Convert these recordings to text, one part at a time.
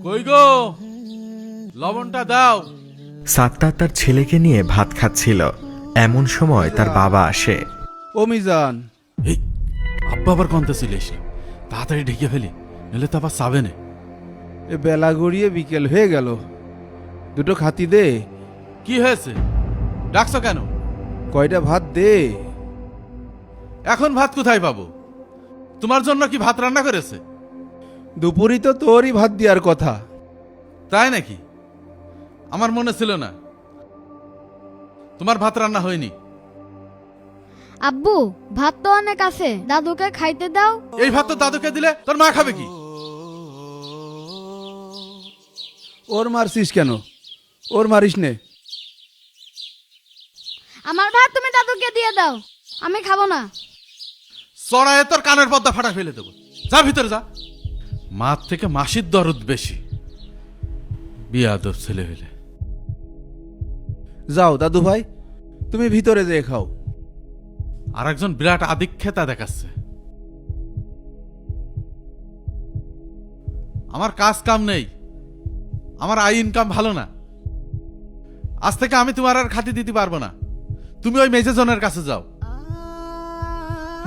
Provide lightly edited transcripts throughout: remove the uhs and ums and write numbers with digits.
কই গো, লবণটা দাও। সাত্তার তার ছেলেকে নিয়ে ভাত খাচ্ছিল, এমন সময় তার বাবা আসে। ও মিজান, এই আব্বা আবার কনতে ছিলিস, তাড়াতাড়ি ঢেকে ফেলি, নইলে তো আবার চাবে না। এ বেলা গড়িয়ে বিকেল হয়ে গেল, দুটো খাতি দে। কি হয়েছে, ডাকছো কেন? কয়টা ভাত দে। এখন ভাত কোথায় পাবো? তোমার জন্য কি ভাত রান্না করেছে? দুপুরই তো তোরই ভাত দেওয়ার কথা। তাই নাকি? আমার মনে ছিল না তোমার ভাত রান্না হয়নি। আব্বু, ভাত তো অনেক আছে, দাদুকে খাইতে দাও। এই ভাত তো দাদুকে দিলে তোর মা খাবে কি? ওর মারছিস কেন? ওর মারিস নে। আমার ভাত তুমি দাদুকে দিয়ে দাও, আমি খাবো না। চড়ায় তোর কানের পর্দা ফাটা ফেলে দেবো, যা ভিতরে যা। মার থেকে মাসির দরদ বেশি, বিয়াদব ছেলে হইলে। যাও দাদু ভাই, তুমি ভিতরে যেয়ে খাও। আর একজন বিরাট আদিক্ষেতা দেখাচ্ছে। আমার কাজ কাম নেই, আমার আয় ইনকাম ভালো না। আজ থেকে আমি তোমার আর খাতি দিতে পারবো না। তুমি ওই মেজে জনের কাছে যাও।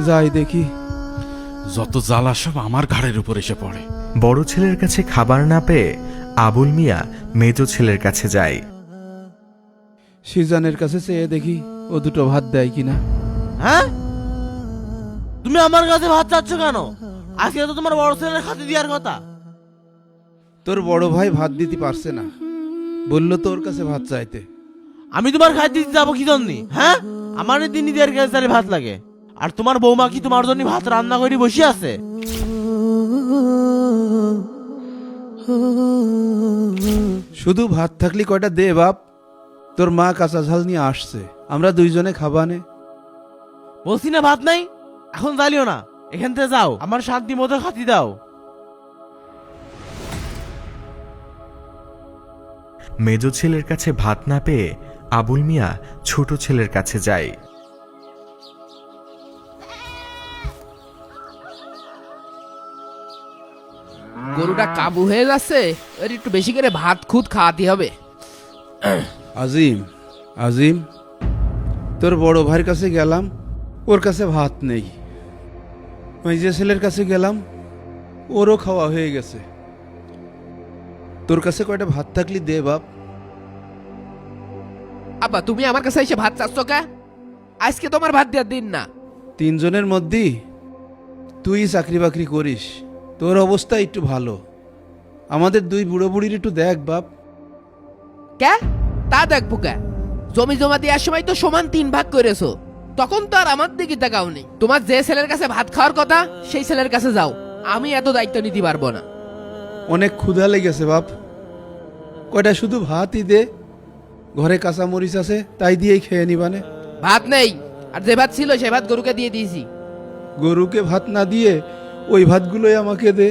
যাই দেখি। যত জ্বালা সব আমার ঘাড়ের উপর এসে পড়ে। বড় ছেলের কাছে খাবার না পেয়ে আবুল মিয়া মেজো ছেলের কাছে যায়। সিজানের কাছে চেয়ে দেখি ও দুটো ভাত দেয় কিনা। হ্যাঁ, তুমি আমার কাছে ভাত চাচ্ছ কেন? আজকে তো তোমার বড় ছেলের খাতে দেওয়ার কথা। তোর বড় ভাই ভাত দিতে পারছে না, বললো তোর কাছে ভাত চাইতে। আমি তোমার খাদ্য দিতে যাবো কি জন্য? হ্যাঁ, আমার দিন দেওয়ার কাছে ভাত লাগে, আর তোমার বৌমা কি তোমার জন্য ভাত রান্না করে বসে আছে? শুধু ভাত থাকলে কয়টা দে বাপ। তোর মা কাঁচা ঝাল নিয়ে আসছে, আমরা দুইজনে খাবানে। বলছি না ভাত নাই, এখন জ্বালিও না, এখান থেকে যাও, আমার শান্তি মতো খাতি দাও। মেজো ছেলের কাছে ভাত না পেয়ে আবুল মিয়া ছোট ছেলের কাছে যায়। গরুটা কাবু হয়ে যাচ্ছে, এর একটু বেশি করে ভাত খুদ খাওয়াতে হবে। আজিম, আজিম, তোর বড় ভাইয়ের কাছে গেলাম, ওর কাছে ভাত নেই। মাইজে ছেলের কাছে গেলাম, ওরও খাওয়া হয়ে গেছে। তোর কাছে কয়টা ভাত থাকলি দে বাপ। আব্বা, তুমি আমার কাছে এসে ভাত চাচ্ছ কে? আজকে তোমার ভাত দেওয়ার দিন না। তিনজনের মধ্যে তুই চাকরি বাকরি করিস, তোর অবস্থা একটু ভালো। আমাদের দুই বুড়ো বুড়ির একটু দেখ বাপ। কে? তা দেখবো কে? জমি জমা দেওয়ার সময় তো সমান 3 ভাগ করেছো, তখন তো আর আমার দিকে তাকাওনি। তোমার যে ছেলের কাছে ভাত খাওয়ার কথা সেই ছেলের কাছে যাও, আমি এত দায়িত্ব নিতে পারবো না। অনেক ক্ষুধা লেগেছে বাপ, কয়টা শুধু ভাতই দে। ঘরে কাঁচা মরিচ আছে, তাই দিয়েই খেয়ে নিবানে। ভাত নেই, আর যে ভাত ছিল সে ভাত গরুকে দিয়ে দিয়েছি। গরুকে ভাত না দিয়ে ওই ভাতগুলোই আমাকে দে।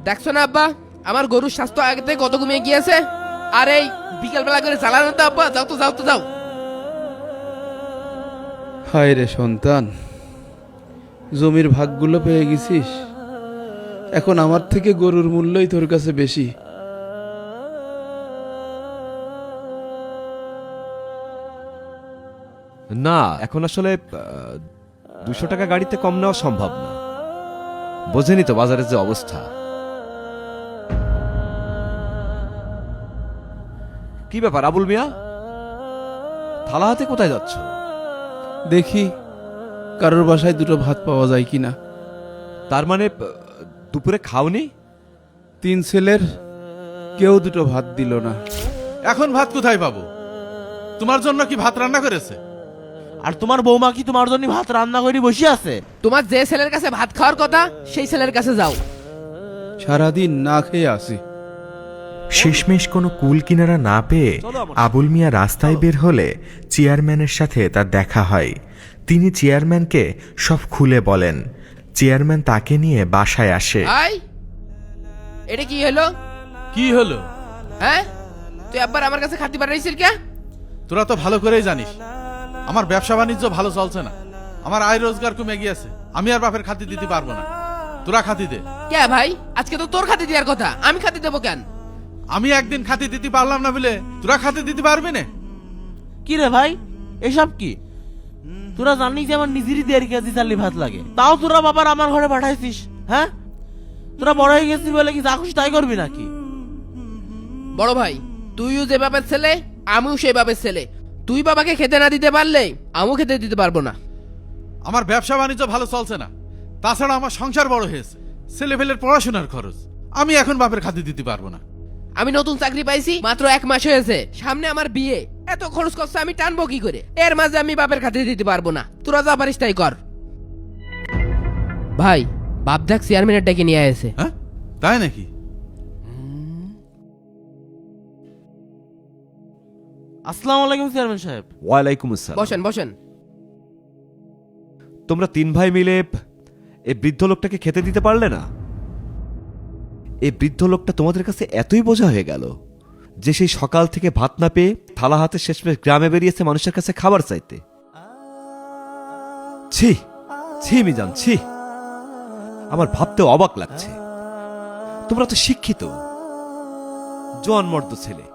দেখছো না আব্বা, আমার গরুর স্বাস্থ্য আগে থেকে কত কমে গিয়েছে। আর এই বিকেলবেলা করে চালানো তো আব্বা, যাও তো যাও তো যাও। হায় রে সন্তান, জমির ভাগগুলো পেয়ে গেছিস, এখন আমার থেকে গরুর মূল্যই তোর কাছে বেশি। না, এখন আসলে 200 টাকা গাড়িতে কম নেওয়া সম্ভব না। বোঝেনি তো বাজারের যে অবস্থা। কি ব্যাপার আবুল মিয়া, থালা হাতে কোথায় যাচ্ছ? দেখি কারোর বাসায় দুটো ভাত পাওয়া যায় কিনা। তার মানে দুপুরে খাওনি? 3 ছেলের কেউ দুটো ভাত দিল না। এখন ভাত কোথায় পাবো? তোমার জন্য কি ভাত রান্না করেছে? আর তোমার বৌমা কি তোমার জন্য ভাত রান্না করে বসে আছে? তোমার যে ছেলের কাছে ভাত খাওয়ার কথা সেই ছেলের কাছে যাও। সারাদিন না খেয়ে আসি। শেষমেশ কোনো কুল কিনারা না পেয়ে আবুল মিয়া রাস্তায় বের হলে চেয়ারম্যানের সাথে তার দেখা হয়। তিনি চেয়ারম্যানকে সব খুলে বলেন। চেয়ারম্যান তাকে নিয়ে বাসায় আসে। আই, এটা কি হলো? কি হলো? হ্যাঁ, তুই আব্বার আমার কাছে খাতি পাঠাইছিস কে? তোরা তো ভালো করেই জানিস আমার ব্যবসা বাণিজ্য ভালো চলছে না, আমার আয় রোজগার কমে গিয়েছে, আমি আর বাপের খাতি দিতে পারবো না। তোরা খাতি দে। কে ভাই, আজকে তো তোর খাতি দেওয়ার কথা, আমি খাতি দেবো কেন? আমি একদিন খাতি দিতে পারলাম না বলে তোরা খাতি দিতে পারবি না? কি রে ভাই, এসব কি? তোরা জানিস যে আমার নিজেরই 1.5 কেজি চালি ভাত লাগে, তাও তোরা বাবার আমার ঘরে পাঠাইছিস। হ্যাঁ, তোরা বড় হয়ে গেছিস বলে কি যা খুশি তাই করবি নাকি? বড় ভাই, তুইও যে বাপের ছেলে, আমিও সেই বাপের ছেলে। তুই বাবাকে খেতে না দিতে পারলে আমিও খেতে দিতে পারবো না। আমার ব্যবসা বাণিজ্য ভালো চলছে না, তাছাড়া আমার সংসার বড় হয়েছে, ছেলেপেলের পড়াশোনার খরচ, আমি এখন বাপের খাতি দিতে পারবো না। আমি নতুন চাকরি পাইছি, মাত্র 1 মাস হয়েছে, সামনে আমার বিয়ে, এত খরচ করছে আমি টানবো কি করে? এর মাঝে আমি বাপের খাতে দিতে পারবো না। তোরা যা পারিস তাই কর। ভাই, বাপ দেখ চেয়ারম্যানের ডেকে নিয়ে এসে। হ্যাঁ, তাই নাকি? আসসালামু আলাইকুম চেয়ারম্যান সাহেব। ওয়ালাইকুম আসসালাম। বসেন বসেন। তোমরা 3 ভাই মিলে এই বৃদ্ধ লোকটাকে খেতে দিতে পারলে না? এই বৃদ্ধ লোকটা তোমাদের কাছে এতই বোঝা হয়ে গেল যে সেই সকাল থেকে ভাত না পেয়ে থালা হাতে শেষমেশ গ্রামে বেরিয়েছে মানুষের কাছে খাবার চাইতে। ছি ছি মিজান, ছি, আমার ভাবতে অবাক লাগছে। তোমরা তো শিক্ষিত, জোয়ান মর্দ ছেলে,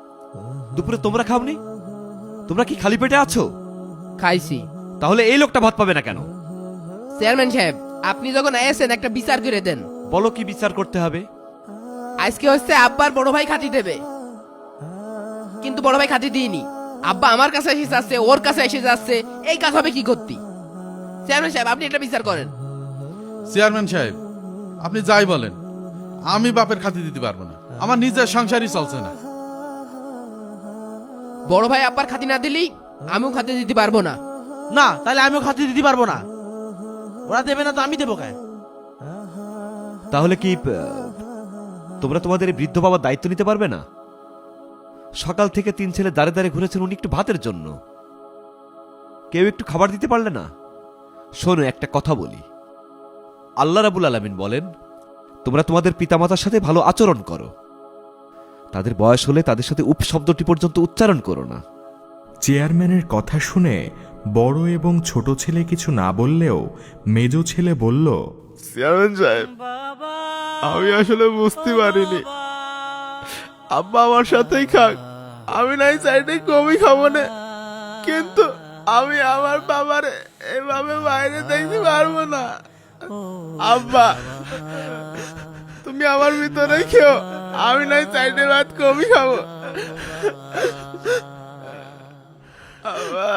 দুপুরে তোমরা খাওনি? তোমরা কি খালি পেটে আছো? খাইছি। তাহলে এই লোকটা ভাত পাবে না কেন? চেয়ারম্যান সাহেব, আপনি যখন এসেছেন একটা বিচার করে দেন। বলো কি বিচার করতে হবে? আজকে হচ্ছে আব্বার বড় ভাই খাতি দেবে, কিন্তু বড় ভাই খাতি দিইনি। আব্বা আমার কাছে এসে যাচ্ছে, ওর কাছে এসে যাচ্ছে, এই কাজ হবে কি করতি? চেয়ারম্যান সাহেব, আপনি এটা বিচার করেন। চেয়ারম্যান সাহেব, আপনি যাই বলেন, আমি বাপের খাতি দিতে পারবো না, আমার নিজের সংসারই চলছে না। বড় ভাই আব্বার খাতি না দিলি আমিও খাতি দিতে পারবো না। না, তাহলে আমিও খাতি দিতে পারবো না। ওরা দেবে না তো আমি দেবো কেন? তাহলে কি তোমরা তোমাদের এই বৃদ্ধ বাবার দায়িত্ব নিতে পারবে না? সকাল থেকে 3 ছেলে দাঁড়ে দাঁড়ে ঘুরেছেন উনি একটু ভাতের জন্য, কেউ একটু খাবার দিতে পারলে না? শোনো, একটা কথা বলি, আল্লাহ রাব্বুল আলামিন বলেন তোমরা তোমাদের পিতামাতার সাথে ভালো আচরণ করো, তাদের বয়স হলে তাদের সাথে উপ শব্দটি পর্যন্ত উচ্চারণ করো না। চেয়ারম্যানের কথা শুনে বড় এবং ছোট ছেলে কিছু না বললেও মেজ ছেলে বলল, চেয়ারম্যান সাহেব, আমি আসলে বুঝতে পারিনি, আব্বা আমার সাথেই খাক, আমি নাই চাইতে কমই খাবো না, কিন্তু আমি আমার বাবার এভাবে বাইরে দেখতে পারবো না। আব্বা, তুমি আমার ভিতরে খেও, আমি নাই চাইতে ভাত কমই খাবো। আব্বা।